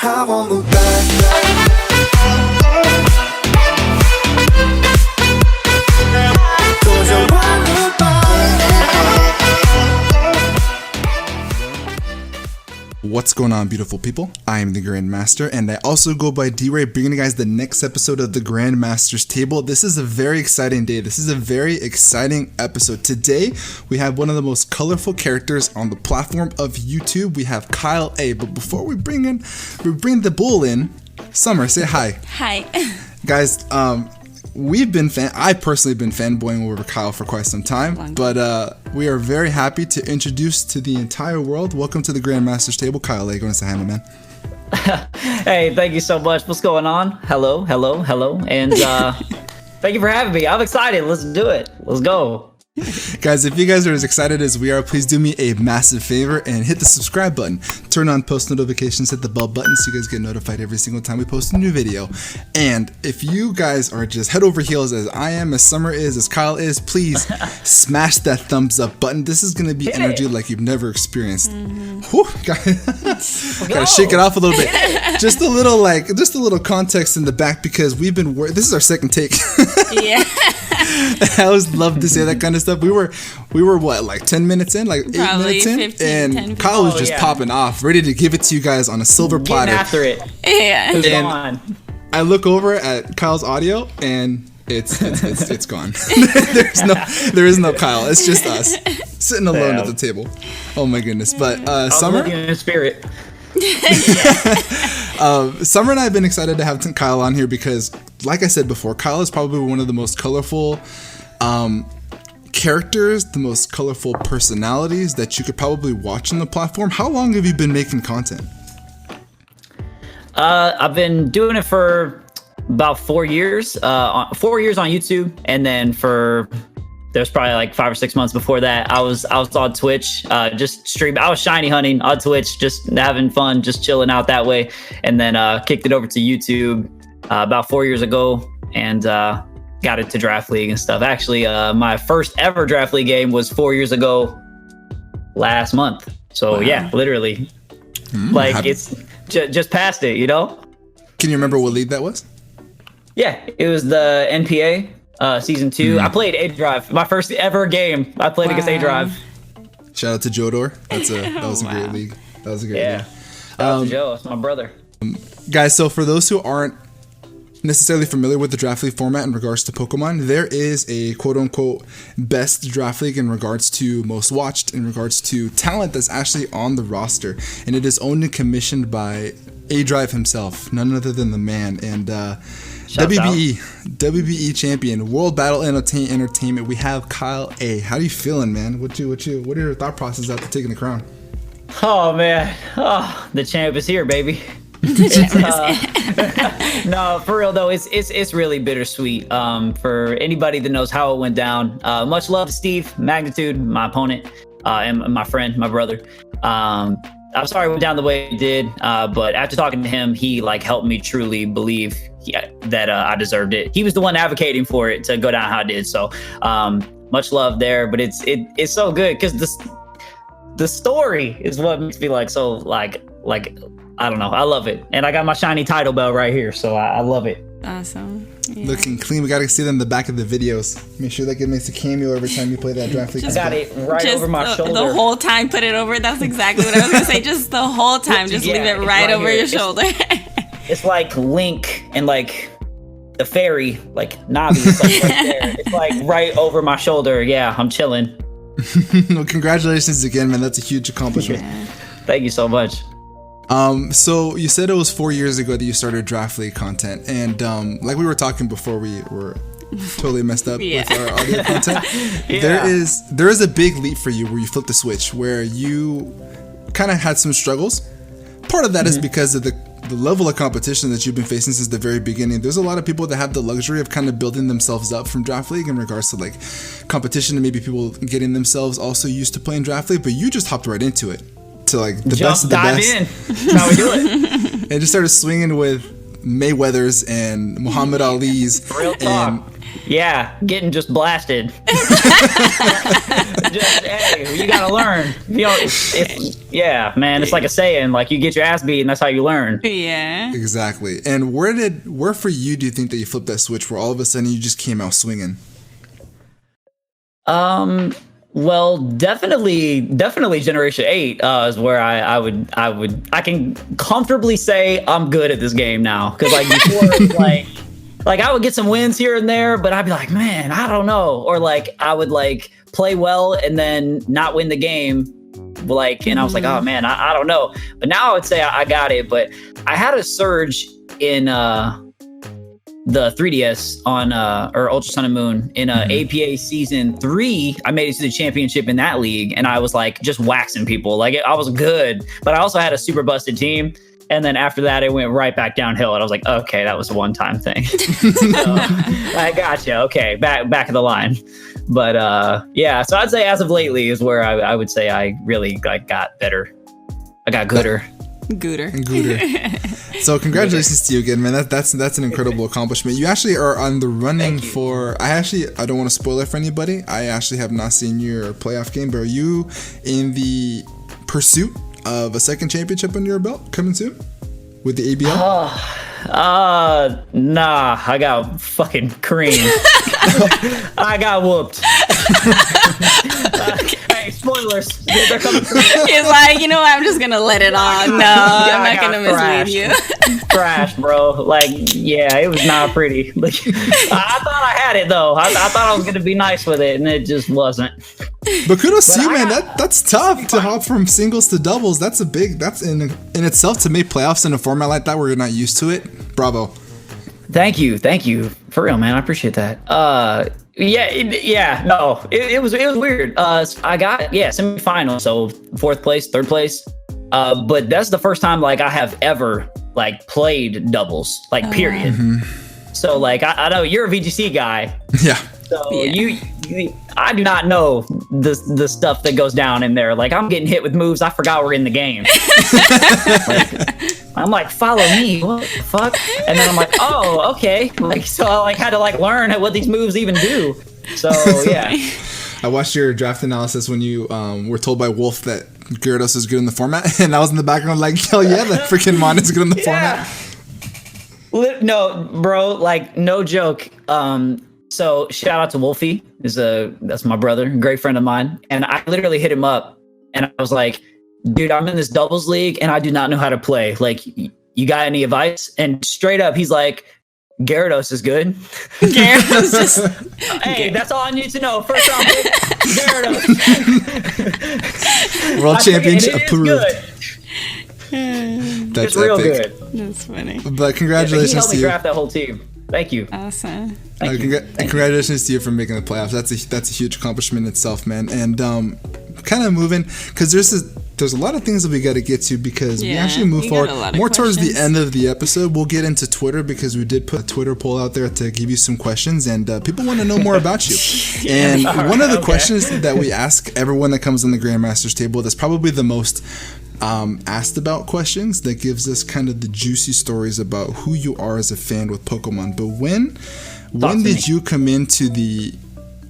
have on the back. What's going on, beautiful people? I am the GrandMaster, and I also go by D-Ray, bringing you guys the next episode of the GrandMaster's Table. This is a very exciting day. This is a very exciting episode. Today, we have one of the most colorful characters on the platform of YouTube. We have KyleAye, but before we bring the bull in, Summer, say hi. Hi. Guys, I've personally been fanboying over Kyle for quite some time, but we are very happy to introduce to the entire world. Welcome to the GrandMaster's Table. KyleAye, going to say hi, my man. Hey, thank you so much. What's going on? Hello. And thank you for having me. I'm excited. Let's do it. Let's go. Guys, if you guys are as excited as we are, please do me a massive favor and hit the subscribe button. Turn on post notifications, hit the bell button so you guys get notified every single time we post a new video. And if you guys are just head over heels as I am, as Summer is, as Kyle is, please smash that thumbs up button. This is going to be energy like you've never experienced. Whew, gotta shake it off a little bit. Just a little context in the back, because we've been this is our second take. Yeah. I always love to say that kind of stuff. We were what, like 10 minutes in, like 8 Probably minutes in, 15, and 10, Kyle was just popping off, ready to give it to you guys on a silver platter. Getting after it. Yeah. It's And on. I look over at Kyle's audio, and it's gone. there is no Kyle. It's just us sitting alone at the table. Oh my goodness! But Summer, In spirit. Summer and I have been excited to have Kyle on here because, like I said before, Kyle is probably one of the most colorful characters, the most colorful personalities that you could probably watch on the platform. How long have you been making content? I've been doing it for about 4 years. 4 years on YouTube, and then there's probably like 5 or 6 months before that, I was on Twitch, just streaming. I was shiny hunting on Twitch, just having fun, just chilling out that way, and then kicked it over to YouTube about 4 years ago, and got into Draft League and stuff. Actually, my first ever Draft League game was 4 years ago last month. So wow. Yeah, literally, it's just past it, you know? Can you remember what league that was? Yeah, it was the NPA. Season 2. I played A-Drive. My first ever game. I played against A-Drive. Shout out to Jodor. That was a great league. That was a great league. Shout out to Joe. That's my brother. Guys, so for those who aren't necessarily familiar with the Draft League format in regards to Pokemon, there is a quote-unquote best Draft League in regards to most watched, in regards to talent that's actually on the roster. And it is owned and commissioned by A-Drive himself, none other than the man. And WBE champion, World Battle Entertainment. We have KyleAye. How are you feeling, man? What are your thought processes after taking the crown? Oh man, the champ is here, baby. No, for real though, it's really bittersweet. For anybody that knows how it went down. Much love to Steve Magnitude, my opponent, and my friend, my brother. I'm sorry it went down the way it did, but after talking to him, he helped me truly believe that I deserved it. He was the one advocating for it to go down how it did. So much love there, but it's so good because the story is what makes me so I don't know. I love it, and I got my shiny title belt right here, so I love it. Awesome. Yeah. Looking clean. We got to see that in the back of the videos. Make sure that it makes a cameo every time you play that Draft League. Just got it right over my shoulder. The whole time, put it over. That's exactly what I was gonna say. Just the whole time, just leave it right over your shoulder. It's like Link and the fairy, Navi. It's right there. It's right over my shoulder. Yeah, I'm chilling. Well, congratulations again, man. That's a huge accomplishment. Yeah. Thank you so much. So you said it was 4 years ago that you started Draft League content, and like we were talking before, we were totally messed up with our audio content. There is a big leap for you where you flipped the switch, where you kind of had some struggles. Part of that is because of the level of competition that you've been facing since the very beginning. There's a lot of people that have the luxury of kind of building themselves up from Draft League in regards to competition, and maybe people getting themselves also used to playing Draft League, but you just hopped right into it. To the best of the dive best. In. That's how we do it. And just started swinging with Mayweathers and Muhammad Ali's. Real talk. Yeah, getting just blasted. Hey, you gotta learn. Yeah, man, it's like a saying, like you get your ass beat and that's how you learn. Yeah. Exactly. And where for you do you think that you flipped that switch where all of a sudden you just came out swinging? Well, definitely Generation 8 is where I can comfortably say I'm good at this game now. Because like before, it's like I would get some wins here and there, but I'd be like, man, I don't know. Or like I would like play well and then not win the game. Like, and I was like, oh man, I don't know. But now I would say I got it. But I had a surge in the 3DS on or Ultra Sun and Moon in APA season 3. I made it to the championship in that league, and I was like just waxing people. Like I was good, but I also had a super busted team. And then after that, it went right back downhill, and I was like, okay, that was a one-time thing. So, I gotcha. Okay, back of the line. But yeah, so I'd say as of lately is where I would say I really got better. I got gooder. Gooder. So congratulations to you again, man. That's an incredible accomplishment. You actually are on the running for. I don't want to spoil it for anybody. I actually have not seen your playoff game, but are you in the pursuit of a second championship under your belt coming soon with the ABL? Nah, I got fucking creamed. I got whooped. Hey, spoilers. They're coming through. He's like, you know what? I'm just gonna let it on. No, I'm not gonna mislead you. Trash, bro. Like, yeah, it was not pretty. Like, I thought I had it though. I thought I was gonna be nice with it, and it just wasn't. But kudos to you, man. That's tough to hop from singles to doubles. That's in itself to make playoffs in a format like that where you're not used to it. Bravo. Thank you for real, man. I appreciate that. It was weird. I got semifinal, so 4th place, 3rd place. But that's the first time like I have ever like played doubles, like period. So like I know you're a VGC guy. Yeah. So I do not know the stuff that goes down in there. Like I'm getting hit with moves I forgot were in the game. I'm like, follow me. What the fuck? And then I'm like, oh, okay. Like so I like had to like learn what these moves even do. So yeah. I watched your draft analysis when you were told by Wolf that Gyarados is good in the format, and I was in the background like, hell yeah, that freaking Mon is good in the format. No, bro, like no joke. So shout out to Wolfie. That's my brother, great friend of mine. And I literally hit him up and I was like, dude, I'm in this doubles league and I do not know how to play. Like, you got any advice? And straight up, he's like, Gyarados is good. Gyarados is hey, that's all I need to know. First round pick, Gyarados. World championship approved. That's real good. That's funny. But congratulations he helped to me you. draft that whole team. Thank you. Awesome. Congratulations to you for making the playoffs. That's a huge accomplishment in itself, man. And kind of moving, because there's a lot of things that we got to get to, because we actually move forward more towards the end of the episode. We'll get into Twitter, because we did put a Twitter poll out there to give you some questions, and people want to know more about you. And one of the questions that we ask everyone that comes on the Grandmaster's table, that's probably the most asked about questions, that gives us kind of the juicy stories about who you are as a fan with Pokemon. But when did you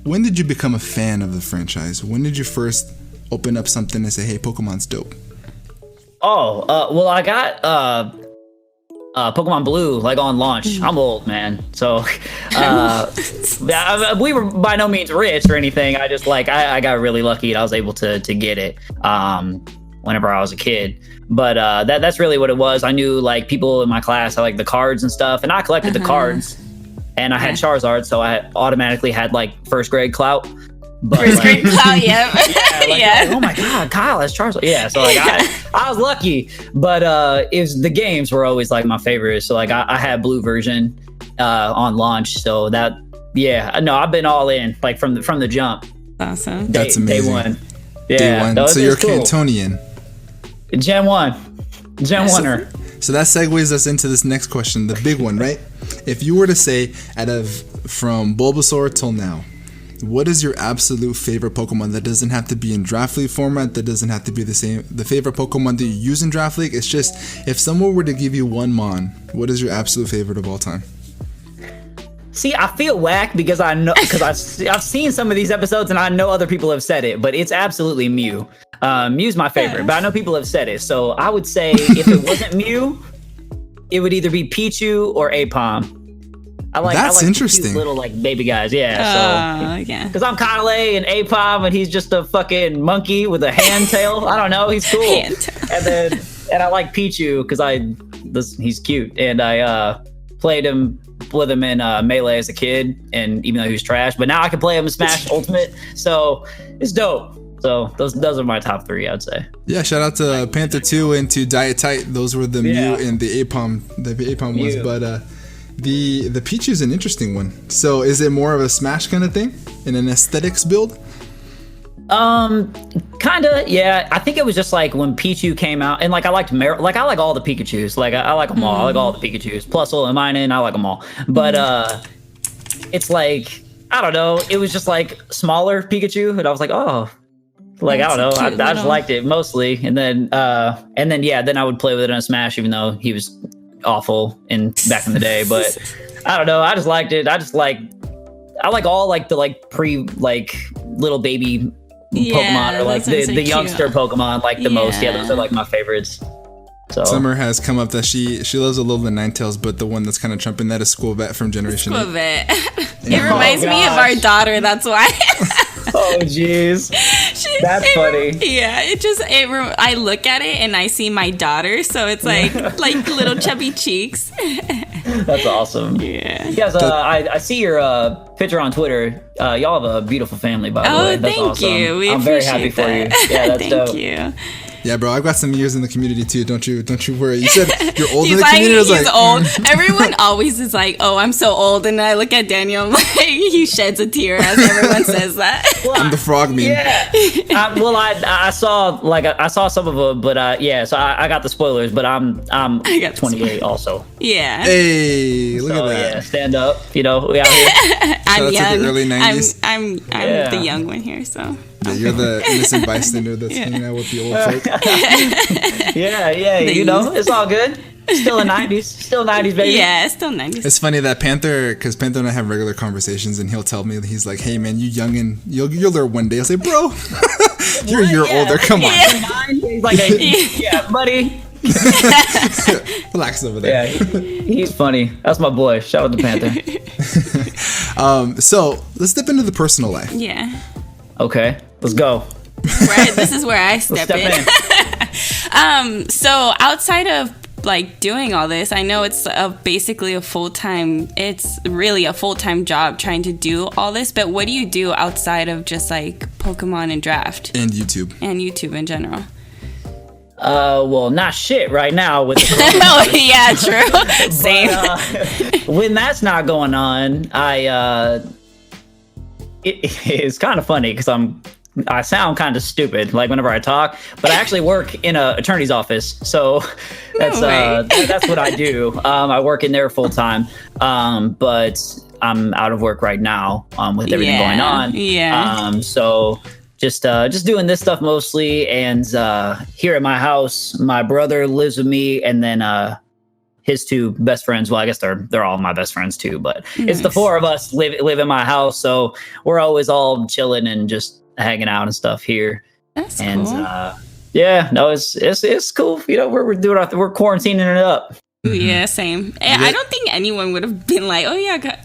when did you become a fan of the franchise? When did you first open up something and say, hey, Pokemon's dope? Well, I got Pokemon Blue like on launch. I'm old, man, so we were by no means rich or anything. I just I got really lucky and I was able to get it whenever I was a kid. But that's really what it was. I knew like people in my class had like the cards and stuff, and I collected the cards, and I had Charizard, so I automatically had like first grade clout. But, first grade clout, yeah. Like, oh my god, Kyle has Charizard. Yeah, so like I was lucky, but the games were always like my favorites. So like I had Blue version on launch, so that I've been all in like from the jump. Awesome. That's amazing. Day one. Yeah. Day one. So you're cool. Cantonian. Gen 1. Gen 1er. So that segues us into this next question, the big one, right? If you were to say, from Bulbasaur till now, what is your absolute favorite Pokemon that doesn't have to be in Draft League format, that doesn't have to be the favorite Pokemon that you use in Draft League? It's just, if someone were to give you one Mon, what is your absolute favorite of all time? See, I feel whack because I know I've seen some of these episodes and I know other people have said it, but it's absolutely Mew. Mew's my favorite, but I know people have said it. So I would say if it wasn't Mew, it would either be Pichu or Apom. That's interesting. Little like baby guys, yeah. Because I'm KyleAye and Apom, and he's just a fucking monkey with a hand tail. I don't know, he's cool. And I like Pichu because he's cute, and I played him with him in Melee as a kid, and even though he was trash, but now I can play him in Smash Ultimate, so it's dope. So those are my top 3, I'd say. Yeah, shout out to Panther 2 and to Diet Tight. Those were the Mew and the Apom. The Apom ones, but the Pichu's an interesting one. So is it more of a Smash kind of thing in an aesthetics build? Kinda, yeah. I think it was just like when Pichu came out, and like I liked I like all the Pikachus. Like I like them all. I like all the Pikachus. Plus all of mine, and I like them all. But it's like I don't know. It was just like smaller Pikachu, and I was like, oh, like I don't know. I just liked it mostly, and then then I would play with it on Smash, even though he was awful back in the day. But I don't know. I just liked it. I like all like the like pre like little baby Pokemon or like the youngster Pokemon like the most. Yeah, those are like my favorites. So Summer has come up that she loves a little bit of Ninetales, but the one that's kind of trumping that is Squavette from Generation 8. Squavette. It reminds me of our daughter. That's why. Oh jeez, that's funny. Yeah, I look at it and I see my daughter, so it's like little chubby cheeks. That's awesome. Yeah. You guys, I see your picture on Twitter. Y'all have a beautiful family, by the way. That's thank awesome. you. I'm very happy for you. Yeah, that's dope. Thank you. Yeah, bro, I've got some years in the community too. Don't you worry. You said you're old in the like, community. He's old. Everyone always is like, "Oh, I'm so old," and I look at Daniel. I'm like, he sheds a tear as everyone says that. Well, I'm the frog meme. Yeah. I saw some of them, but so I got the spoilers. But I'm 28 also. Yeah. Hey, look at that. Yeah, stand up. You know, we out here. I'm young. The early 90s. I'm the young one here, so. Yeah, you're the innocent bystander that's hanging out with the old folk. Yeah. You know, it's all good. Still in 90s. Still 90s, baby. Yeah, still 90s. It's funny that because Panther and I have regular conversations, and he'll tell me, he's like, hey, man, you young, and you'll learn one day. I'll say, bro, you're a year older. Come on. He's like, yeah, buddy. Relax over there. Yeah, he's funny. That's my boy. Shout out to Panther. So let's dip into the personal life. Yeah. Okay, let's go. Right, this is where I step in. So outside of like doing all this, I know it's basically it's really a full-time job trying to do all this, but what do you do outside of just like Pokemon and Draft? And YouTube in general? Well, not shit right now with the oh, yeah, true. Same. But, when that's not going on, it's kind of funny because I sound kind of stupid like whenever I talk, but I actually work in an attorney's office, so that's what I do. I work in there full time, but I'm out of work right now with everything going on. Yeah. So just doing this stuff mostly, and here at my house, my brother lives with me, and then his 2 best friends. Well, I guess they're all my best friends too, but It's the 4 of us live in my house, so we're always all chilling and just hanging out and stuff here. That's and cool. It's cool. You know, we're we're quarantining it up. Yeah, same. Yeah. I don't think anyone would have been like, oh yeah, bro,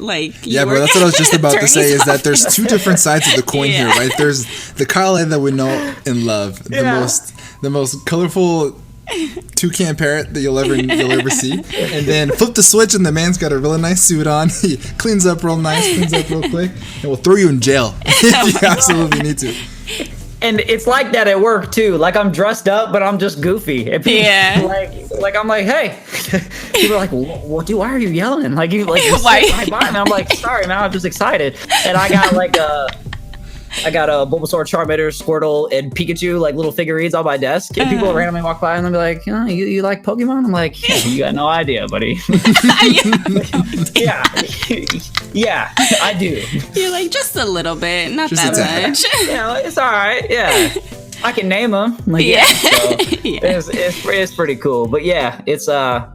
that's what I was just about to say, is that there's 2 different sides of the coin here, right? There's the KyleAye that we know and love, the most colorful toucan parrot that you'll ever see, and then flip the switch and the man's got a really nice suit on. He cleans up real quick, and will throw you in jail if you absolutely need to. And it's like that at work too. Like I'm dressed up, but I'm just goofy. And people, like I'm like, hey. People are like, well, dude, why are you yelling? Like you like why? Right by me. I'm like, sorry, man, I'm just excited. And I got a Bulbasaur, Charmander, Squirtle, and Pikachu, like little figurines on my desk. And people randomly walk by and they'll be like, oh, you like Pokemon? I'm like, yeah, you got no idea, buddy. Yeah, I do. You're like, just a little bit, not just that much. Yeah, it's all right. Yeah, I can name them. Like, yeah. So it's pretty cool. But yeah, it's I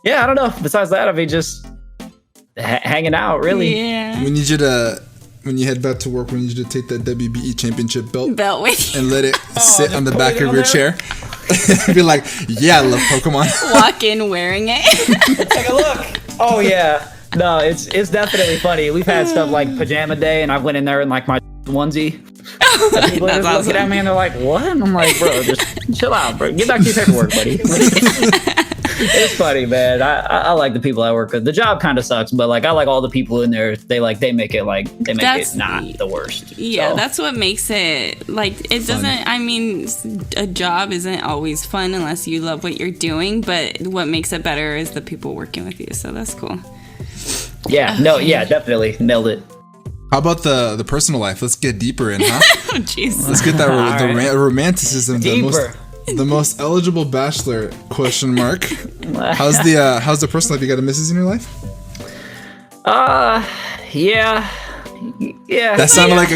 don't know. Besides that, I mean, just hanging out, really. Yeah. We need you to, when you head back to work, we need you to take that WBE championship belt with you. and let it sit on the back of on your there? chair. Be like, yeah, I love Pokemon. Walk in wearing it. Take a look. Oh yeah. No, it's definitely funny. We've had stuff like pajama day, and I went in there in like my onesie. And people That's just looking at me and they're like, "What?" And I'm like, "Bro, just chill out, bro. Get back to your paperwork, buddy." It's funny, man. I like the people I work with. The job kind of sucks, but like I like all the people in there. They make it not the worst. Yeah, So, that's what makes it like it doesn't. I mean, a job isn't always fun unless you love what you're doing. But what makes it better is the people working with you. So that's cool. yeah, no, yeah, definitely nailed it. How about the personal life? Let's get deeper in, huh? Oh, jeez. Let's get that right. romanticism. Deeper. The most eligible bachelor ? How's the personal life? You got a missus in your life? Yeah. That sounded like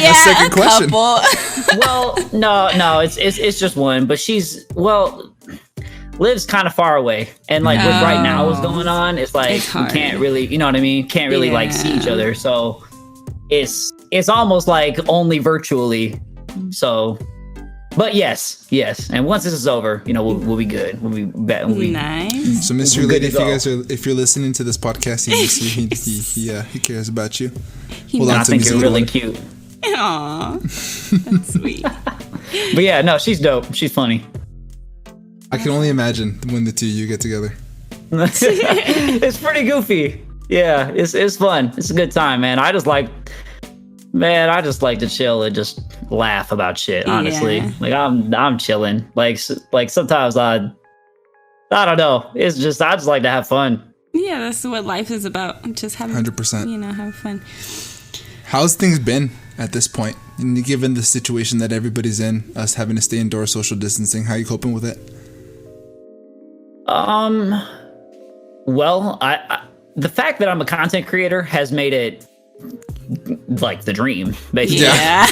a second question. Well, no, it's just one, but she's lives kind of far away, and like with right now what's going on, it's like It's we hard. can't really, you know what I mean? Can't really like see each other, so it's almost like only virtually. So, but yes, and once this is over, you know, we'll be good. We'll be Nice. So, Mr. We're good Lady, to go. if you're listening to this podcast, he miss you. He cares about you. And I think Mr. you're really Lady. cute. Aw, that's sweet. But yeah, no, she's dope. She's funny. I can only imagine when the two of you get together. It's pretty goofy. Yeah, it's fun. It's a good time, man. I just like to chill and just laugh about shit. Honestly, Yeah. like I'm chilling. Like sometimes I don't know. It's just I just like to have fun. Yeah, that's what life is about. Just having 100%. Have fun. How's things been at this point? Given the situation that everybody's in, us having to stay indoors, social distancing, how are you coping with it? Well, I the fact that I'm a content creator has made it like the dream, basically. Yeah.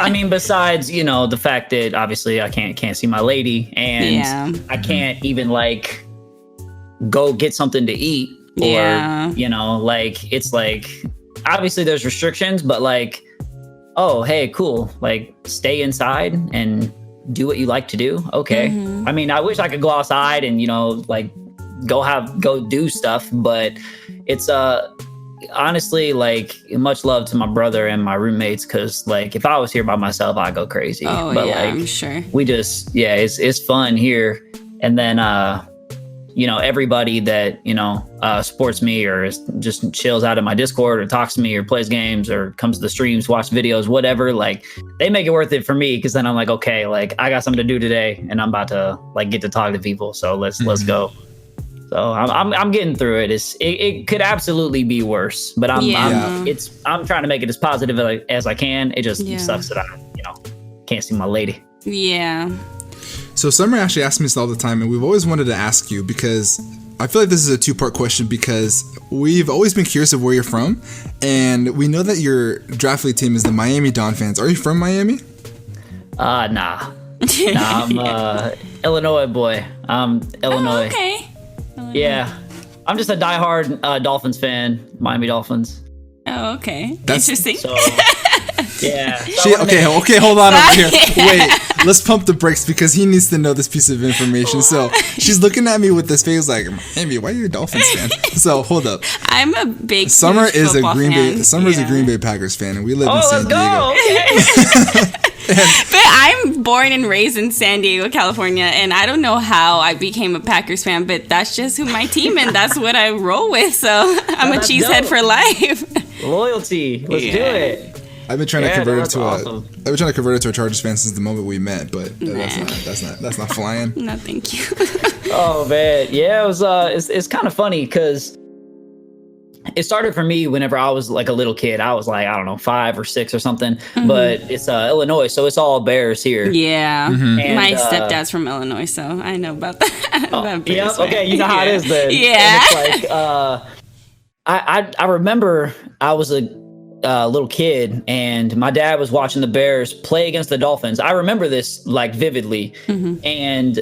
I mean, besides, you know, the fact that obviously I can't see my lady, and I can't even like go get something to eat, or you know, like it's like obviously there's restrictions, but like, oh hey, cool, like stay inside and do what you like to do. Okay. I mean, I wish I could go outside and, you know, like go do stuff, but it's honestly, like, much love to my brother and my roommates, because like if I was here by myself I'd go crazy. Oh, but yeah, like I'm sure. we just it's fun here. And then you know, everybody that, you know, supports me or just chills out of my Discord or talks to me or plays games or comes to the streams, watch videos, whatever, like they make it worth it for me, because then I'm like, okay, like I got something to do today and I'm about to like get to talk to people, so let's go. So I'm getting through it. It could absolutely be worse, but I'm trying to make it as positive as I can. It just sucks that I, you know, can't see my lady. Yeah. So Summer actually asks me this all the time, and we've always wanted to ask you, because I feel like this is a two-part question, because we've always been curious of where you're from, and we know that your draft league team is the Miami Dawn fans. Are you from Miami? Nah, I'm Illinois boy. I'm Illinois. Oh, okay. Yeah, I'm just a diehard Dolphins fan. Miami Dolphins. Oh, okay. That's- Interesting. So yeah. Okay, hold on over here. Wait, let's pump the brakes, because he needs to know this piece of information. So she's looking at me with this face like, Miami, why are you a Dolphins fan? So hold up. I'm a big Summer huge is a football Green Bay. fan. Summer's a Green Bay Packers fan, and we live in Oh, San let's Diego. go. Okay. But I'm born and raised in San Diego, California, and I don't know how I became a Packers fan, but that's just who my team, and that's what I roll with. So I'm a That's cheesehead dope. for life. Loyalty. Let's do it. I've been trying to Yeah, convert it that's to awesome. I've been trying to convert it to a Chargers fan since the moment we met, but that's not flying. No, thank you. Oh man, yeah, it was. It's kind of funny because it started for me whenever I was like a little kid. I was like, I don't know, 5 or 6 or something. But it's Illinois, so it's all Bears here. Yeah. And, My stepdad's from Illinois, so I know about that. About Yeah, Bears, okay, right? you know how it is then. Yeah. And it's like I remember I was a little kid and my dad was watching the Bears play against the Dolphins. I remember this like vividly, and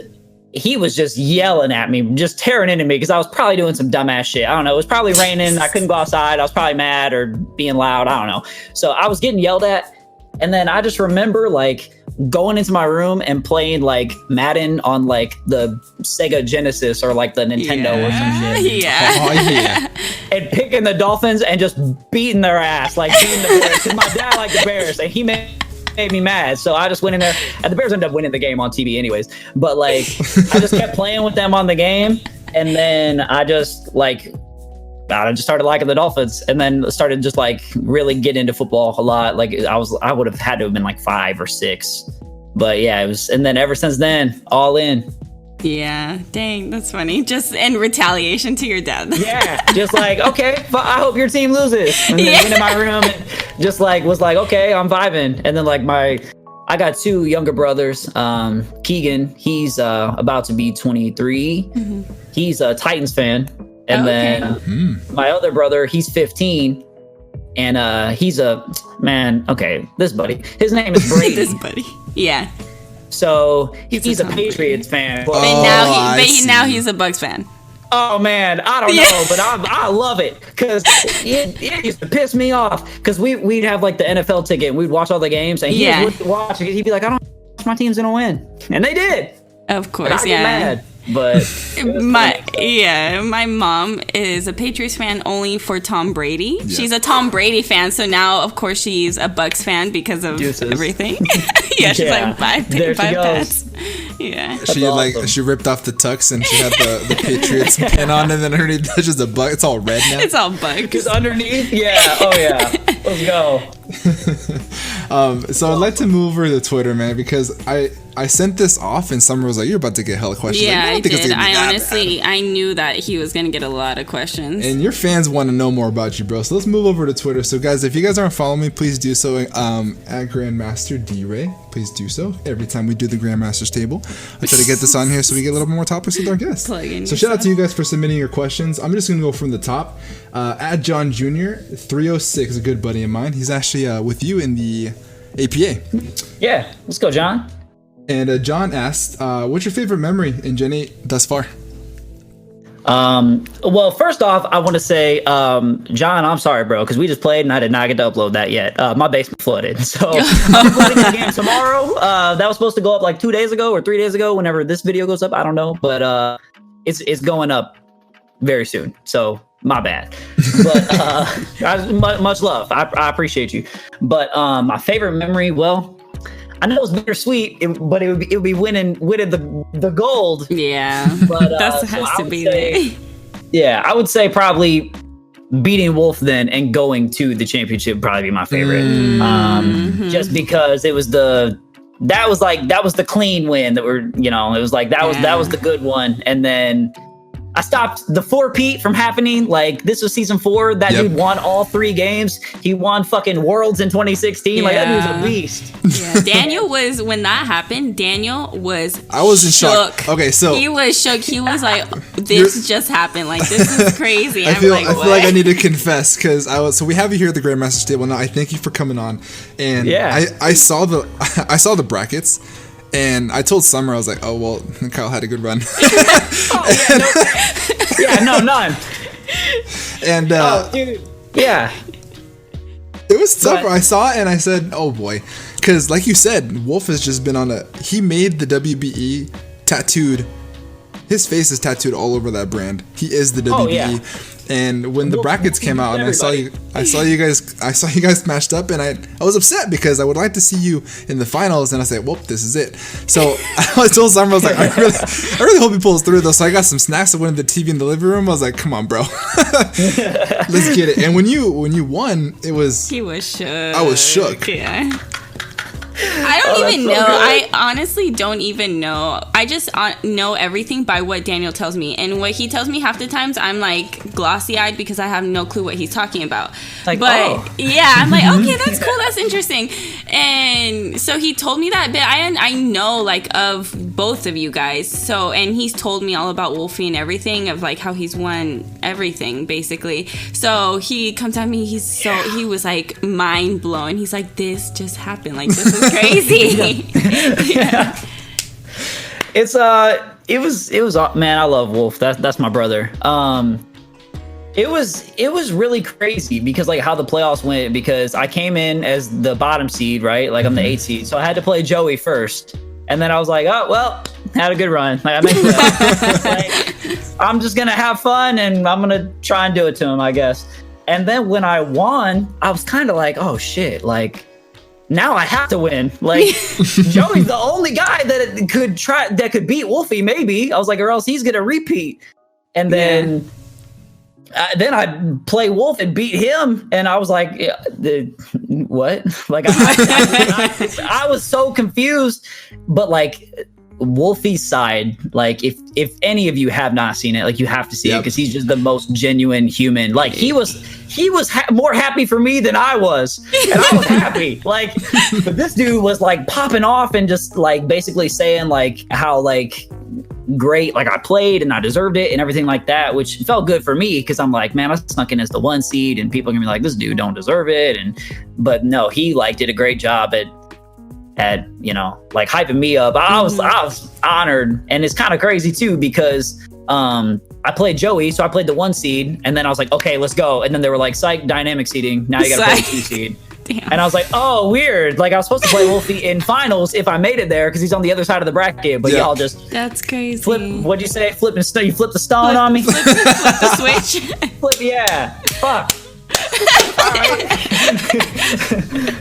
he was just yelling at me, just tearing into me because I was probably doing some dumbass shit. I don't know. It was probably raining. I couldn't go outside. I was probably mad or being loud. I don't know. So I was getting yelled at. And then I just remember like going into my room and playing like Madden on like the Sega Genesis or like the Nintendo or some shit. Yeah. Oh, yeah. And picking the Dolphins and just beating their ass, like beating the Bears. Because my dad liked the Bears and he made me mad. So I just went in there and the Bears ended up winning the game on TV anyways. But like, I just kept playing with them on the game. And then I just started liking the Dolphins and then started just like really get into football a lot. Like I would have had to have been like 5 or 6, but yeah, it was. And then ever since then, all in. Yeah, dang, that's funny. Just in retaliation to your dad. Yeah, just like, okay, I hope your team loses. And then went in my room and just like was like, okay, I'm vibing. And then like I got 2 younger brothers. Keegan, he's about to be 23. Mm-hmm. He's a Titans fan. And then my other brother, he's 15. And he's this buddy. His name is Brady. This buddy. Yeah. So he's a Patriots fan. But now he's a Bucs fan. Oh man, I don't know, but I love it because it used to piss me off because we'd have like the NFL ticket and we'd watch all the games and he would watch it. He'd be like, I don't know, my team's gonna win, and they did. Of course, and I get mad. But my mom is a Patriots fan only for Tom Brady. Yeah. She's a Tom Brady fan, so now of course she's a Bucs fan because of everything. She's like five pets. Yeah, she awesome. She ripped off the tux and she had the Patriots pin on, and then underneath that's just a bug. It's all red now. It's all bugs. Because underneath, let's go. So I'd like to move over to Twitter, man, because I sent this off and Summer was like, "You're about to get hella questions." Yeah, like, I did. I honestly, I knew that he was gonna get a lot of questions. And your fans want to know more about you, bro. So let's move over to Twitter. So guys, if you guys aren't following me, please do so. At GrandMaster D-Ray, please do so. Every time we do the Grandmaster's table, I try to get this on here so we get a little bit more topics with our guests. So shout out to you guys for submitting your questions. I'm just gonna go from the top. At John Jr. 306, a good buddy of mine. He's actually with you in the APA. Yeah, let's go, John. And John asked, what's your favorite memory in Gen 8 thus far? Well, first off, I want to say, John, I'm sorry, bro, because we just played and I did not get to upload that yet. My basement flooded. So I'm uploading the game tomorrow. That was supposed to go up like 2 days ago or 3 days ago, whenever this video goes up. I don't know. But it's going up very soon. So my bad. But much love. I appreciate you. But my favorite memory, well, I know it was bittersweet, but it would be winning the gold. Yeah, but that has to be there. Yeah, I would say probably beating Wolf then and going to the championship would probably be my favorite. Just because it was that was the clean win that it was like that was the good one, and then I stopped the 4-peat from happening. Like, this was season 4. That dude won all 3 games. He won fucking Worlds in 2016. Yeah. Like, that dude's a beast. Yeah. Daniel was, when that happened, I was in shock. Okay, so he was shook. He was like, this just happened. Like, this is crazy. I feel like I need to confess because so we have you here at the Grandmaster table now. I thank you for coming on. And I saw the brackets. And I told Summer, I was like, oh, well, Kyle had a good run. None. And, dude. Yeah. It was tough. I saw it and I said, oh, boy. Because, like you said, Wolf has just been he made the WBE tattooed. His face is tattooed all over that brand. He is the WBE. Oh, yeah. And when the brackets came out and I saw you guys matched up, and I was upset because I would like to see you in the finals, and I said, well, this is it. So I told Summer, I was like, I really hope he pulls through though. So I got some snacks. I went to the TV in the living room. I was like, come on, bro. Let's get it. And when you won, he was shook. I was shook. Yeah. I don't even know. I honestly don't even know. I just know everything by what Daniel tells me. And what he tells me half the times, I'm like glossy-eyed because I have no clue what he's talking about. Yeah, I'm like, okay, that's cool. That's interesting. And so he told me that, but I know like of both of you guys. So, and he's told me all about Wolfie and everything, of like how he's won everything basically. So he comes at me, he was like mind blown. He's like, this just happened. Like, this is crazy. Yeah. It's it was man, I love Wolf. That's my brother. It was really crazy because like how the playoffs went, because I came in as the bottom seed, right? Like I'm the 8th seed. So I had to play Joey first. And then I was like, oh, well, had a good run. Like I made like, I'm just going to have fun and I'm going to try and do it to him, I guess. And then when I won, I was kind of like, oh shit, like now I have to win. Like Joey's the only guy that could beat Wolfie, maybe. I was like, or else he's going to repeat. And then I play Wolf and beat him, and I was like, "What?" Like, I was so confused. But like, Wolfie's side, like, if any of you have not seen it, like, you have to see it because he's just the most genuine human. Like, he was more happy for me than I was, and I was happy. Like, but this dude was like popping off and just like basically saying like how like great like I played and I deserved it and everything like that, which felt good for me because I'm like, man, I snuck in as the 1 seed and people are gonna be like, this dude don't deserve it. But no, he like did a great job at you know, like hyping me up. I was honored, and it's kind of crazy too because I played Joey, so I played the 1 seed, and then I was like, okay, let's go. And then they were like, psych, dynamic seeding. Now you gotta play the 2 seed. Damn. And I was like, oh, weird. Like I was supposed to play Wolfie in finals if I made it there because he's on the other side of the bracket. But y'all just that's crazy. What'd you say? You flipped the stone on me. Flip the switch. Yeah. Fuck.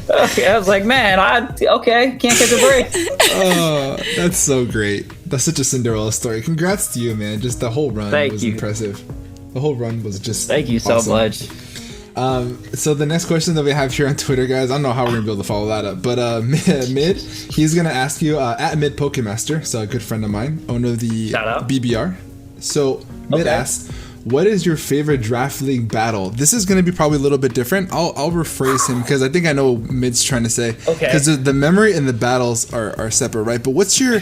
Okay, I was like, man, can't catch a break. Oh, that's so great. That's such a Cinderella story. Congrats to you, man. Just the whole run was impressive. The whole run was just thank you so much. So the next question that we have here on Twitter, guys, I don't know how we're gonna be able to follow that up, but Mid, he's gonna ask you at Mid Pokemaster, so a good friend of mine, owner of the BBR. So Mid asks, what is your favorite draft league battle? This is gonna be probably a little bit different. I'll rephrase him because I think I know what Mid's trying to say. Okay. Because the memory and the battles are separate, right? But what's your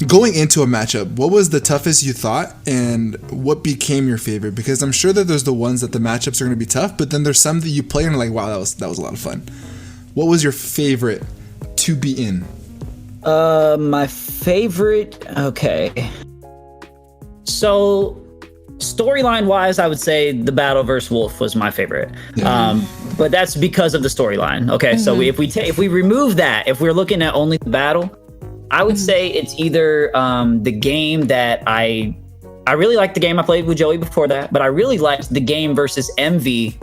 going into a matchup? What was the toughest you thought, and what became your favorite? Because I'm sure that there's the ones that the matchups are gonna be tough, but then there's some that you play and you're like, wow, that was a lot of fun. What was your favorite to be in? My favorite. Okay. So, storyline wise, I would say the battle versus Wolf was my favorite. But that's because of the storyline. Okay, so if we remove that, if we're looking at only the battle, I would say it's either the game that I really liked the game I played with Joey before that, but I really liked the game versus MV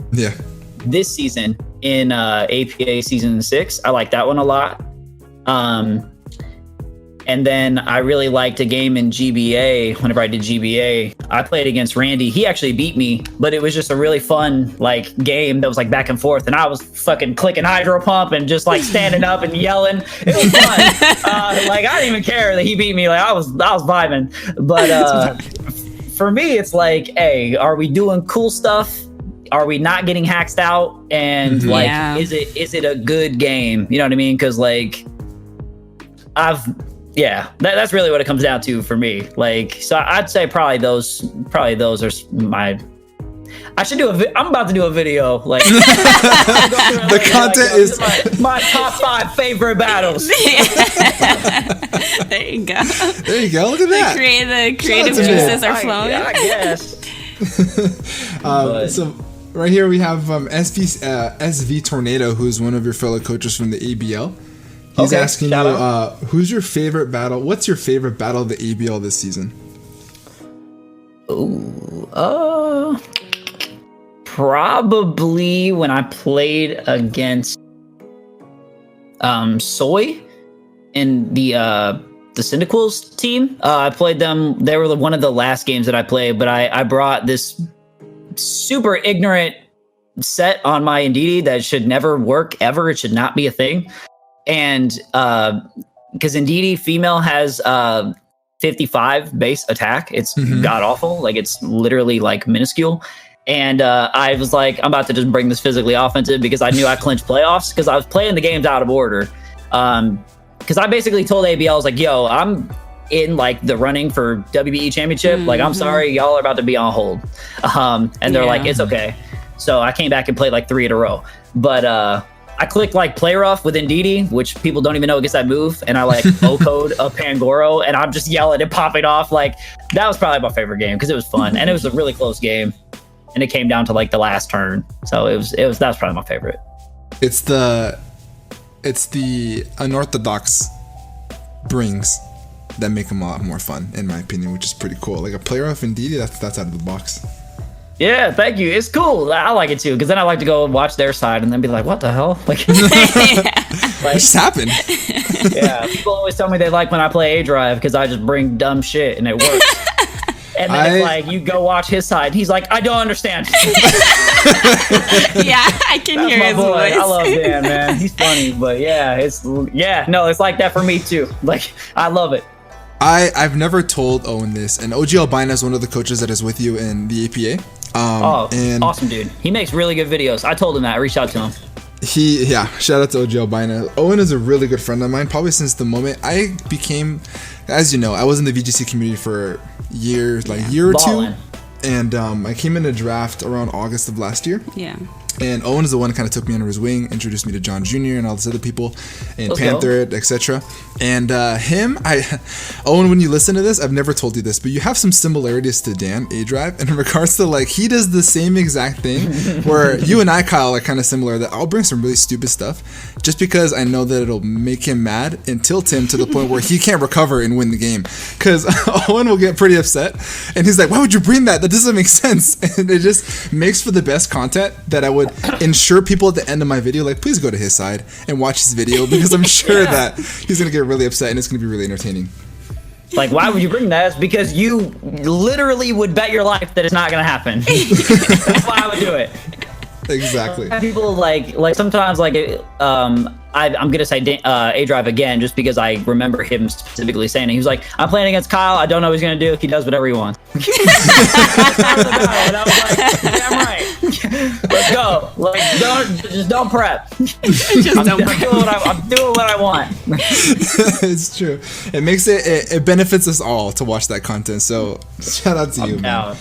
this season in APA season 6. I like that one a lot. And then I really liked a game in GBA. Whenever I did GBA, I played against Randy. He actually beat me, but it was just a really fun like game that was like back and forth. And I was fucking clicking hydro pump and just like standing up and yelling. It was fun. Like I didn't even care that he beat me. Like I was vibing. But for me, it's like, hey, are we doing cool stuff? Are we not getting hacked out? And is it a good game? You know what I mean? Because like that's really what it comes down to for me. Like, so I'd say probably those are my. I should do I'm about to do a video. Like, the content is my top 5 favorite battles. There you go. There you go. Look at that. The creative juices are flowing. I guess. So right here we have SV Tornado, who's one of your fellow coaches from the ABL. He's asking you, who's your favorite battle? What's your favorite battle of the ABL this season? Probably when I played against Soy in the Syndiquals team. I played them. They were one of the last games that I played, but I brought this super ignorant set on my Indeedee that should never work ever. It should not be a thing. And because Indeedee female has 55 base attack, it's god awful. Like it's literally like minuscule. And I was like, I'm about to just bring this physically offensive because I knew I clinched playoffs because I was playing the games out of order. Because I basically told ABL, I was like, yo, I'm in like the running for WBE championship. Like, I'm sorry, y'all are about to be on hold. And they're like, it's okay. So I came back and played like 3 in a row. But I clicked like play rough with Ndidi, which people don't even know gets that move, and I like O-code a Pangoro, and I'm just yelling and popping off. Like that was probably my favorite game because it was fun and it was a really close game, and it came down to like the last turn. So that was probably my favorite. It's the unorthodox brings that make them a lot more fun, in my opinion, which is pretty cool. Like a player off Ndidi, that's out of the box. Yeah, thank you. It's cool. I like it too, because then I like to go and watch their side and then be like, what the hell? Like, What just happened? Yeah, people always tell me they like when I play A-Drive because I just bring dumb shit and it works. And then it's like, you go watch his side. And he's like, I don't understand. Yeah, I can hear his voice. I love Dan, man. He's funny, but it's like that for me too. Like, I love it. I've never told Owen this, and OG Albina is one of the coaches that is with you in the APA. And awesome dude. He makes really good videos. I told him that. I reached out to him. Shout out to OG Albina. Owen is a really good friend of mine, probably since the moment I became, as you know, I was in the VGC community for years, like a year or Ballin'. two. And I came in a draft around August of last year. Yeah. And Owen is the one who kind of took me under his wing, introduced me to John Jr. and all these other people, and Panther, etc. And Owen, when you listen to this, I've never told you this, but you have some similarities to Dan A-Drive in regards to like he does the same exact thing. Where you and I, Kyle, are kind of similar. That I'll bring some really stupid stuff just because I know that it'll make him mad and tilt him to the point where he can't recover and win the game. Because Owen will get pretty upset, and he's like, "Why would you bring that? That doesn't make sense." And it just makes for the best content that I would ensure people at the end of my video, like, please go to his side and watch his video, because I'm sure that he's gonna get really upset and it's gonna be really entertaining. Like, why would you bring that? It's because you literally would bet your life that it's not gonna happen. That's why I would do it. Exactly. People like sometimes like I'm gonna say A-Drive again just because I remember him specifically saying it. He was like, I'm playing against Kyle. I don't know what he's gonna do. He does whatever he wants. And I was like, damn right. Let's go. Like, don't prep. I'm doing what I want. It's true. It makes it benefits us all to watch that content. So shout out to you, man.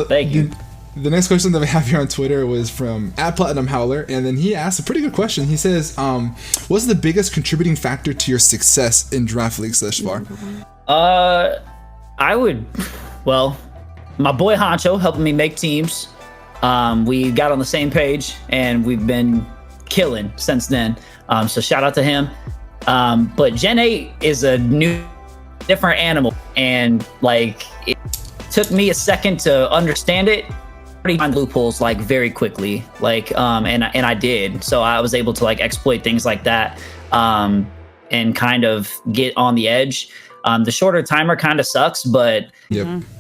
Thank you. The next question that we have here on Twitter was from @PlatinumHowler, and then he asked a pretty good question. He says, what's the biggest contributing factor to your success in draft leagues thus far? My boy Honcho helping me make teams. We got on the same page and we've been killing since then. So shout out to him. But Gen 8 is a new, different animal, and like it took me a second to understand it. Find loopholes like very quickly, like and I did, so I was able to like exploit things like that and kind of get on the edge. The shorter timer kind of sucks, but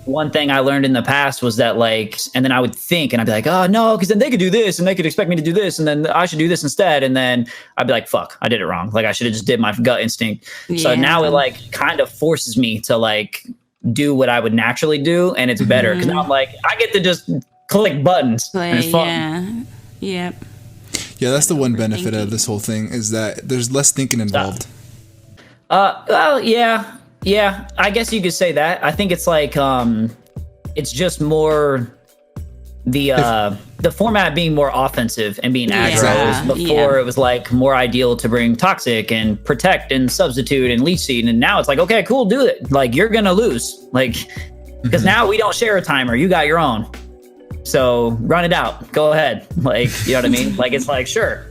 one thing I learned in the past was that like, and then I would think and I'd be like, oh no, because then they could do this and they could expect me to do this and then I should do this instead, and then I'd be like, fuck, I did it wrong. Like I should have just did my gut instinct. So now it like kind of forces me to like do what I would naturally do, and it's better because now I'm like, I get to just click buttons. And it's fun. Yeah, that's the one benefit of this whole thing, is that there's less thinking involved. Yeah, I guess you could say that. I think it's like it's just more the format being more offensive and being agile. Before it was like more ideal to bring toxic and protect and substitute and leech seed, and now it's like, okay, cool, do it. Like you're gonna lose, like because now we don't share a timer. You got your own. So run it out. Go ahead. Like, you know what I mean? Like, it's like, sure.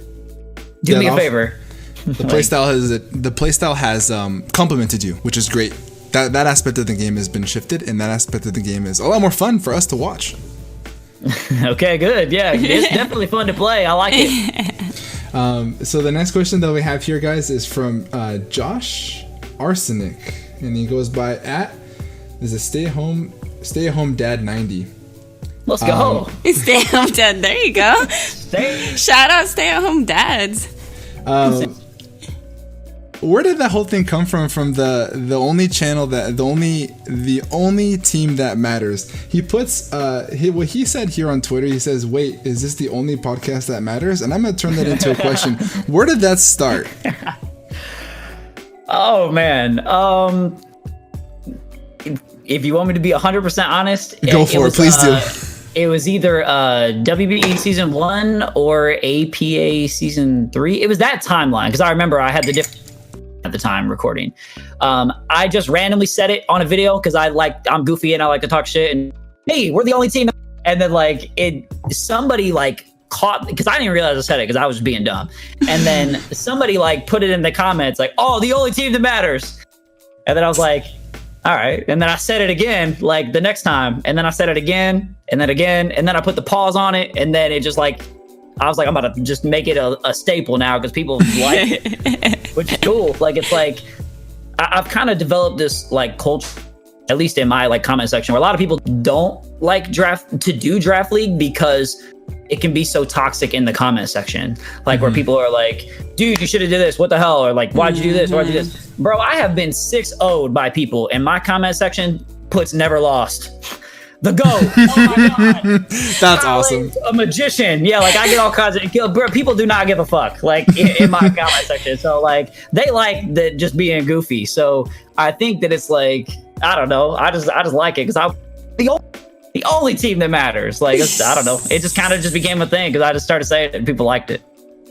Do me a favor. The playstyle has complemented you, which is great. That aspect of the game has been shifted, and that aspect of the game is a lot more fun for us to watch. Okay, good. Yeah, it's definitely fun to play. I like it. So the next question that we have here, guys, is from Josh Arsenic, and he goes by there's a stay at home dad 90. Let's go. Stay at home dad. There you go. Shout out stay at home dads. Where did that whole thing come from? From the only channel that the only team that matters. He puts what he said here on Twitter. He says, "Wait, is this the only podcast that matters?" And I'm gonna turn that into a question. Where did that start? Oh man. If you want me to be 100% honest, go for it. Please do. it was either WBE season 1 or APA season 3. It was that timeline because I remember I had the different at the time recording. I just randomly said it on a video because I'm goofy and I like to talk shit and hey, we're the only team. And then like somebody like caught because I didn't realize I said it because I was being dumb. And then somebody like put it in the comments like, oh, the only team that matters. And then I was like, all right. And then I said it again like the next time. And then I said it again and then again. And then I put the pause on it. And then it just like I was like, I'm about to just make it a staple now because people like it, which is cool. Like, it's like, I've kind of developed this like culture, at least in my like comment section, where a lot of people don't like draft league because it can be so toxic in the comment section. Like where people are like, dude, you should have did this. What the hell? Or like, why'd you do this? Why'd you do this? Bro, I have been 6-0'd by people and my comment section puts never lost. The GOAT. Oh my God. That's awesome. A magician. Yeah, like I get all kinds of bro, people do not give a fuck, like in my comment section. So like they like that just being goofy. So I think that it's like, I don't know. I just like it because I'm the only team that matters. Like I don't know. It just kind of just became a thing because I just started saying it and people liked it.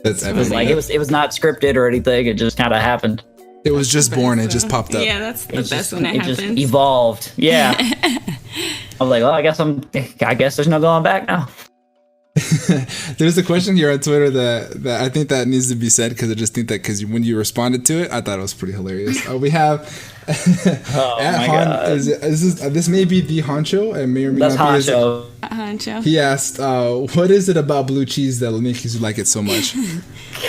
That's it was like it was not scripted or anything. It just kind of happened. It was just born. It just popped up. Yeah, that's the best when it happens. Just evolved. Yeah. I was like, well, I guess there's no going back now. There's a question here on Twitter that I think that needs to be said because I just think that because when you responded to it, I thought it was pretty hilarious. We have this may be the Honcho and may or may That's not be Honcho. He asked, what is it about blue cheese that makes you like it so much?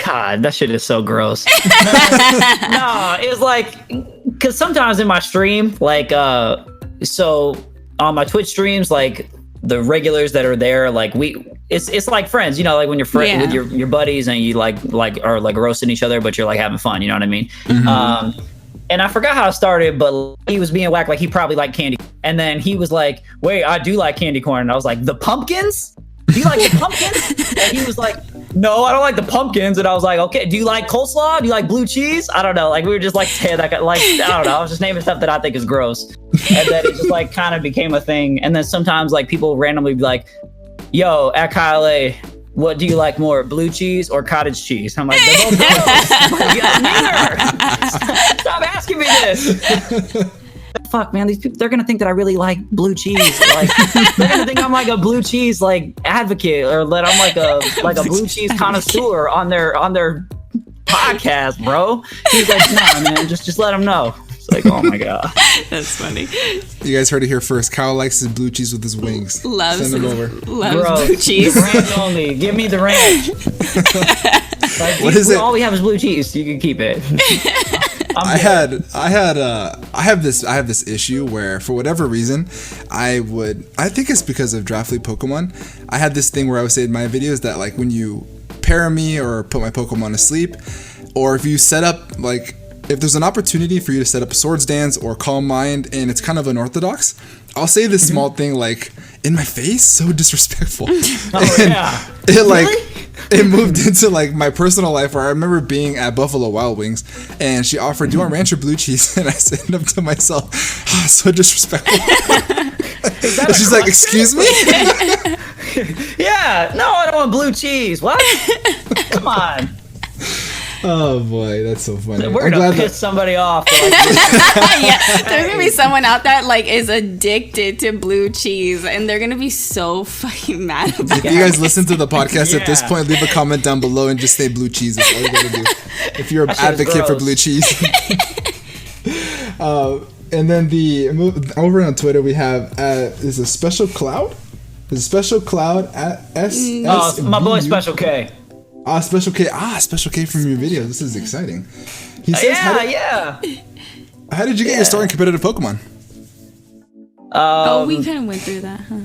God, that shit is so gross. No, it's like because sometimes in my stream, like so on my Twitch streams, like the regulars that are there, like it's like friends, you know, like when you're with your buddies and you like are like roasting each other, but you're like having fun, you know what I mean? Mm-hmm. And I forgot how it started, but he was being whacked like he probably liked candy. And then he was like, wait, I do like candy corn. And I was like, the pumpkins? Do you like the pumpkins? And he was like, no, I don't like the pumpkins. And I was like, okay, do you like coleslaw? Do you like blue cheese? I don't know. Like we were just like, hey, like I don't know. I was just naming stuff that I think is gross. And then it just like kind of became a thing. And then sometimes like people randomly be like, yo, at KyleAye, what do you like more, blue cheese or cottage cheese? I'm like, they're both gross. Neither. Stop asking me this. Fuck, man, these people, they're gonna think that I really like blue cheese. Like, they're gonna think I'm like a blue cheese like advocate, or that I'm like a blue cheese connoisseur on their podcast, bro. He's like, nah, man, just let them know. It's like, oh my God, that's funny. You guys heard it here first. Kyle likes his blue cheese with his wings. Loves Bro, blue cheese. Ranch only. Give me the ranch. Like, what is it? All we have is blue cheese. You can keep it. I have this issue where for whatever reason I think it's because of Draft League Pokemon. I had this thing where I would say in my videos that like when you pair me or put my Pokemon to sleep, or if you set up like if there's an opportunity for you to set up a Swords Dance or Calm Mind and it's kind of unorthodox, I'll say this small thing like in my face, so disrespectful. Oh, and yeah. It like it moved into like my personal life where I remember being at Buffalo Wild Wings and she offered, do you want ranch or blue cheese? And I said up to myself, oh, so disrespectful. And she's like, excuse me? Yeah, no, I don't want blue cheese. What? Come on. Oh boy, that's so funny. We're gonna piss somebody off. Yeah, there's gonna be someone out there like is addicted to blue cheese, and they're gonna be so fucking mad about it. If you guys listen to the podcast at this point, leave a comment down below and just say blue cheese. That's all you gotta do. If you're an advocate for blue cheese. And then over on Twitter we have is a special cloud. There's a special cloud at S. My boy Special K. Special K from your video. This is exciting. He says, how did you get your start in competitive Pokemon? We kind of went through that, huh?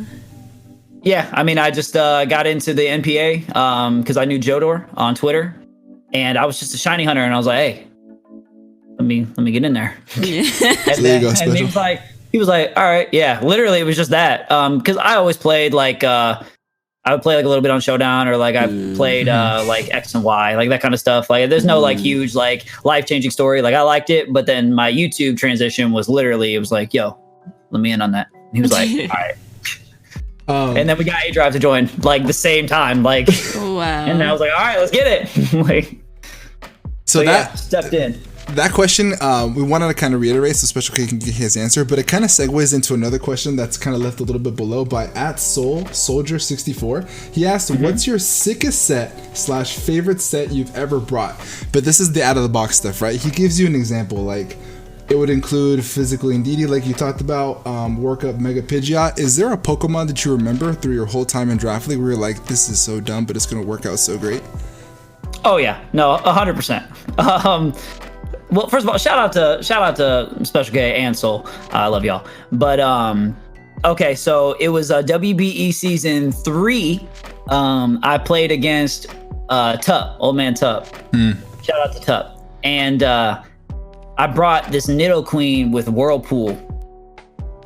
Yeah, I mean, I just got into the NPA because I knew Jodor on Twitter, and I was just a shiny hunter, and I was like, hey, let me get in there. Yeah. And there you go, Special. And he was like, all right, yeah. Literally, it was just that because I always played like. I would play like a little bit on Showdown, or like I've played like X and Y, like that kind of stuff. Like there's no like huge like life-changing story. Like I liked it, but then my YouTube transition was literally it was like, yo, let me in on that. And he was like, all right. And then we got A-Drive to join like the same time. Like, Wow. and I was like, all right, let's get it. Like, So yeah, stepped in. That question, we wanted to kind of reiterate so Special K can get his answer, but it kind of segues into another question that's kind of left a little bit below by @SoulSoldier64. He asked, what's your sickest set / favorite set you've ever brought? But this is the out of the box stuff, right? He gives you an example, like it would include Physically Indeedee, like you talked about, Work Up Mega Pidgeot. Is there a Pokemon that you remember through your whole time in Draft League where you're like, this is so dumb, but it's going to work out so great? Oh yeah, no, 100%. Well, first of all, shout out to Special K and Soul. I love y'all. But okay, so it was WBE season 3. I played against Tup, old man Tup. Shout out to Tup. And I brought this Nidoqueen with Whirlpool.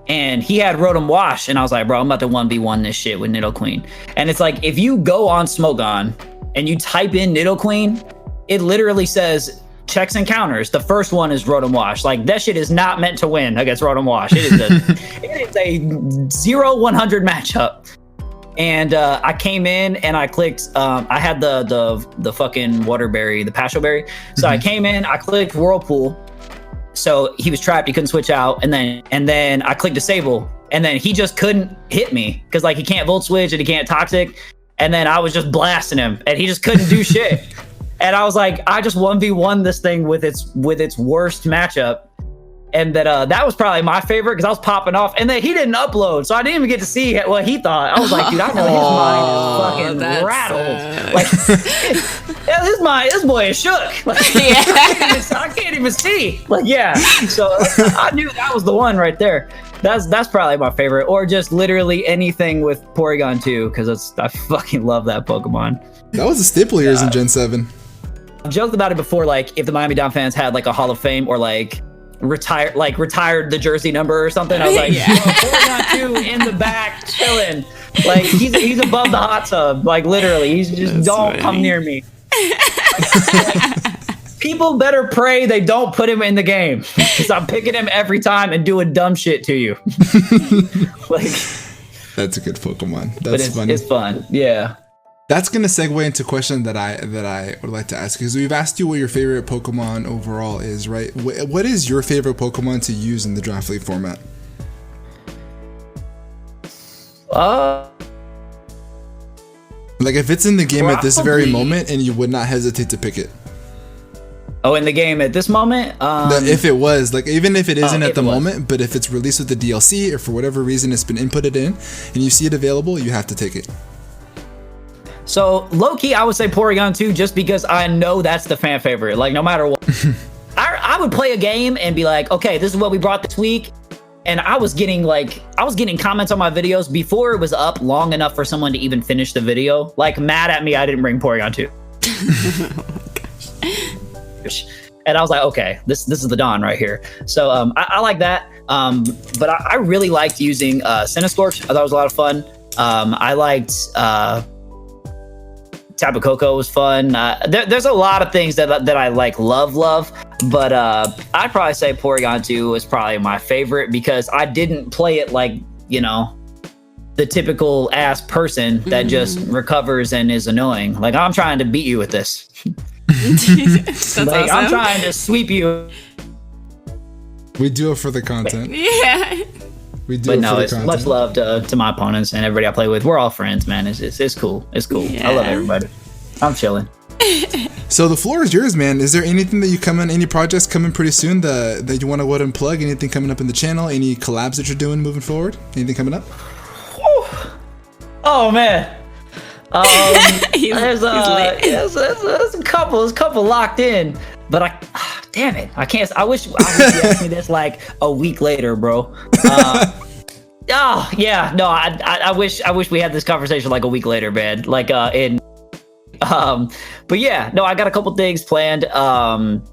And he had Rotom Wash, and I was like, bro, I'm about to 1v1 this shit with Nidoqueen. And it's like, if you go on Smogon and you type in Nidoqueen, it literally says checks and counters. The first one is Rotom Wash. Like, that shit is not meant to win against Rotom Wash. It is a 0-100 matchup. And I came in and I clicked. I had the fucking Waterberry, the Passion Berry. So I came in, I clicked Whirlpool. So he was trapped. He couldn't switch out. And then I clicked Disable. And then he just couldn't hit me because like he can't Volt Switch and he can't Toxic. And then I was just blasting him, and he just couldn't do shit. And I was like, I just 1v1 this thing with its worst matchup. And that was probably my favorite because I was popping off. And then he didn't upload, so I didn't even get to see what he thought. I was like, dude, I know his mind is fucking rattled. Like, yeah, this boy is shook. Like, I can't even see. Like, yeah. So I knew that was the one right there. That's probably my favorite, or just literally anything with Porygon 2 because I fucking love that Pokemon. That was a staple of yours in Gen 7. I've joked about it before, like if the Miami Down fans had like a Hall of Fame or like retired the jersey number or something. I was like, Porygon 2 in the back chilling, like he's above the hot tub, like literally. He's just That's don't funny. Come near me. People better pray they don't put him in the game because I'm picking him every time and doing dumb shit to you. Like, that's a good Pokemon. That's funny. It's fun. Yeah. That's gonna segue into a question that I would like to ask, because we've asked you what your favorite Pokemon overall is, right? What is your favorite Pokemon to use in the Draft League format? Like if it's in the game at this very moment and you would not hesitate to pick it. Oh, in the game at this moment? If it was, like, even if it isn't at the moment, but if it's released with the DLC or for whatever reason it's been inputted in and you see it available, you have to take it. So, low-key, I would say Porygon 2 just because I know that's the fan favorite. Like, no matter what. I would play a game and be like, okay, this is what we brought this week. And I was getting comments on my videos before it was up long enough for someone to even finish the video. Like, mad at me I didn't bring Porygon 2. And I was like, okay, this is the Dawn right here. So I like that. But I really liked using Cinescorch. I thought it was a lot of fun. I liked Tapu Koko was fun. There's a lot of things that I like love. But I'd probably say Porygon 2 was probably my favorite because I didn't play it like, the typical ass person that just recovers and is annoying. Like, I'm trying to beat you with this. That's like, awesome. I'm trying to sweep you. We do it for the content. Yeah. We do but it no, for the it's content. much love to my opponents and everybody I play with. We're all friends, man. It's cool. It's cool. Yeah. I love everybody. I'm chilling. So the floor is yours, man. Is there anything that any projects coming pretty soon that you want to go ahead and plug? Anything coming up in the channel? Any collabs that you're doing moving forward? Anything coming up? Oh man. There's a couple locked in, but damn it, I can't. I wish you asked me this like a week later, bro. Oh yeah, no, I wish we had this conversation like a week later, man. Like but yeah, no, I got a couple things planned.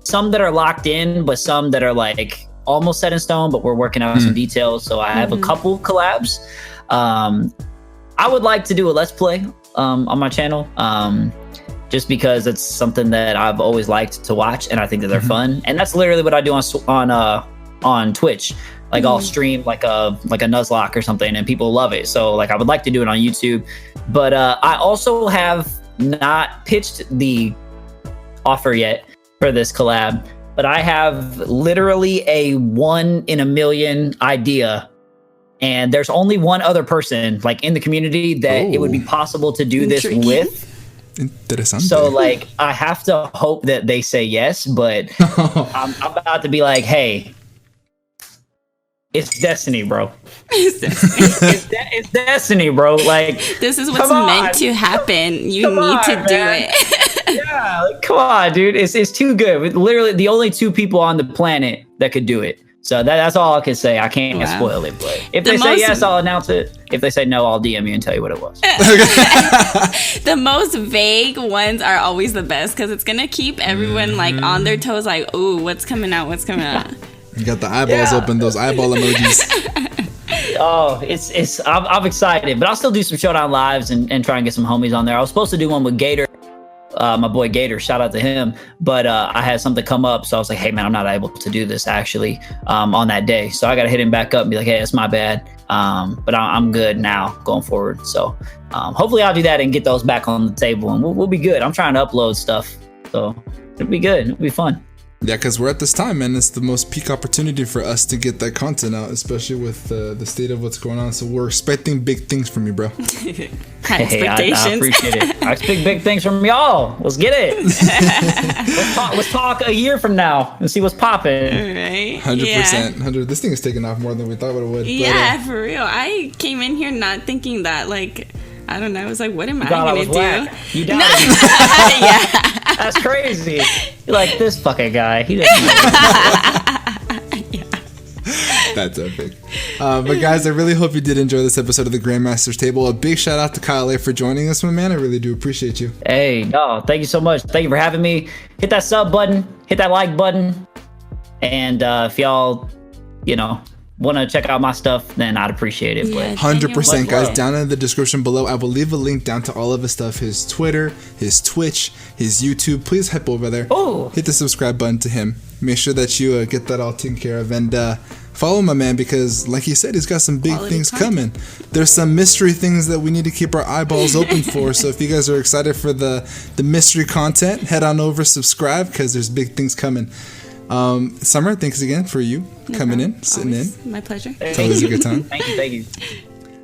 Some that are locked in, but some that are like almost set in stone, but we're working out some details. So I have a couple collabs. I would like to do a Let's Play on my channel, just because it's something that I've always liked to watch, and I think that they're fun. And that's literally what I do on Twitch. like all streamed like a Nuzlocke or something, and people love it. So like I would like to do it on YouTube, but I also have not pitched the offer yet for this collab, but I have literally a 1 in a million idea, and there's only one other person like in the community that it would be possible to do this with. Interesante. So like I have to hope that they say yes, but I'm about to be like, hey, it's destiny, bro. It's destiny, bro. Like this is what's meant to happen. You need to do it. Yeah, like, come on, dude. It's too good. With literally the only 2 people on the planet that could do it. So that's all I can say. I can't spoil it, but if they say yes, I'll announce it. If they say no, I'll DM you and tell you what it was. The most vague ones are always the best because it's gonna keep everyone like on their toes. Like, ooh, what's coming out? What's coming out? You got the eyeballs open. Those eyeball emojis. Oh, I'm excited, but I'll still do some Showdown lives and try and get some homies on there. I was supposed to do one with Gator. My boy Gator, shout out to him, but I had something come up, so I was like, hey man, I'm not able to do this actually on that day, so I gotta hit him back up and be like, hey, it's my bad, but I'm good now going forward. So hopefully I'll do that and get those back on the table, and we'll be good. I'm trying to upload stuff, so it'll be good. It'll be fun. Yeah, because we're at this time, man. It's the most peak opportunity for us to get that content out, especially with the state of what's going on. So we're expecting big things from you, bro. High Hey, I expectations. appreciate it. I expect big things from y'all. Let's get it. Let's talk a year from now and see what's popping. Right? 100%. 100. This thing is taking off more than we thought it would. Yeah, for real. I came in here not thinking that, like, I don't know. I was like, what am I Thought I gonna was do? whack. You doubted me. Yeah. That's crazy. You're like, this fucking guy. He doesn't know. That's epic. But guys, I really hope you did enjoy this episode of the Grandmaster's Table. A big shout out to KyleAye for joining us, my man. I really do appreciate you. Hey, no, thank you so much. Thank you for having me. Hit that sub button, hit that like button, and if y'all, want to check out my stuff, then I'd appreciate it. Yeah. But 100%, guys. love. Down in the description below, I will leave a link down to all of his stuff, his Twitter, his Twitch, his YouTube. Please head over there. Oh. Hit the subscribe button to him. Make sure that you get that all taken care of, and follow my man, because like he said, he's got some big things coming. There's some mystery things that we need to keep our eyeballs open for. So if you guys are excited for the mystery content, head on over, subscribe, because there's big things coming. Summer, thanks again for you coming in, sitting Always in. My pleasure. It's always a good time. Thank you.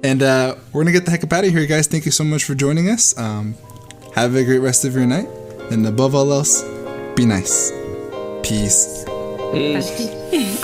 And we're gonna get the heck up out of here, guys. Thank you so much for joining us. Have a great rest of your night, and above all else, be nice. Peace. Peace.